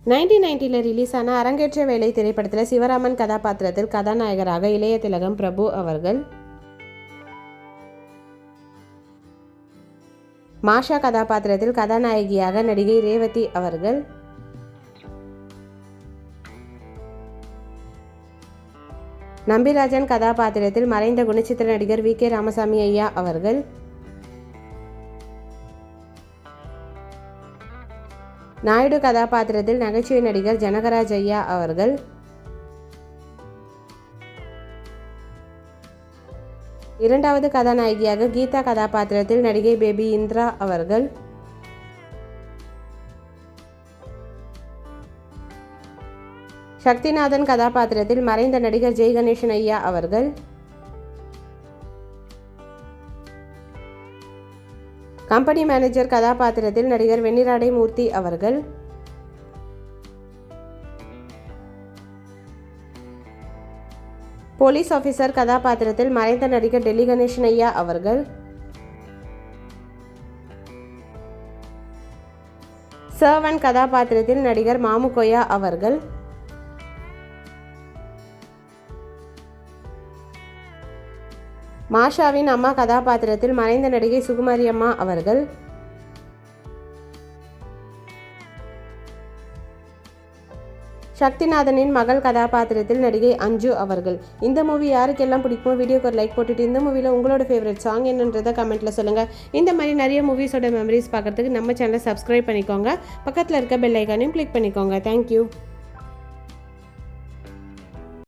1990 release ஆன அரங்கேற்ற வேலை திரைப்படத்தில் சிவராமன் கதாபாத்திரத்தில் கதாநாயகராக இளைய திலகம் பிரபு அவர்கள், மாஷா கதாபாத்திரத்தில் கதாநாயகியாக நடிகை ரேவதி அவர்கள், நம்பிராஜன் கதாபாத்திரத்தில் மறைந்த குணச்சித்திர நடிகர் வி.கே. ராமசாமி ஐயா அவர்கள், நாயுடு கதாபாத்திரத்தில் நகைச்சுவை நடிகர் ஜனகராஜ் ஐயா அவர்கள், இரண்டாவது கதாநாயகியாக கீதா கதாபாத்திரத்தில் நடிகை பேபி இந்திரா அவர்கள், சக்திநாதன் கதாபாத்திரத்தில் மறைந்த நடிகர் ஜெய் கணேசன் ஐயா அவர்கள், கம்பெனி மேனேஜர் கதாபாத்திரத்தில் நடிகர் வெண்ணிராடை மூர்த்தி அவர்கள், போலீஸ் ஆபீசர் கதாபாத்திரத்தில் மறைந்த நடிகர் டெல்லி கணேசன் ஐயா அவர்கள், சர்வன் கதாபாத்திரத்தில் நடிகர் மாமுகோயா அவர்கள், மாஷாவின் அம்மா கதாபாத்திரத்தில் மறைந்த நடிகை சுகுமாரி அம்மா அவர்கள், சக்திநாதனின் மகள் கதாபாத்திரத்தில் நடிகை அஞ்சு அவர்கள். இந்த மூவி யாருக்கெல்லாம் பிடிக்குமோ வீடியோக்கு ஒரு லைக் போட்டுட்டு இந்த மூவியில் உங்களோட ஃபேவரட் சாங் என்னன்றதை கமெண்ட்டில் சொல்லுங்கள். இந்த மாதிரி நிறைய மூவிஸோட மெமரிஸ் பார்க்குறதுக்கு நம்ம சேனலை சப்ஸ்கிரைப் பண்ணிக்கோங்க. பக்கத்தில் இருக்க பெல் ஐக்கானையும் கிளிக் பண்ணிக்கோங்க. தேங்க்யூ.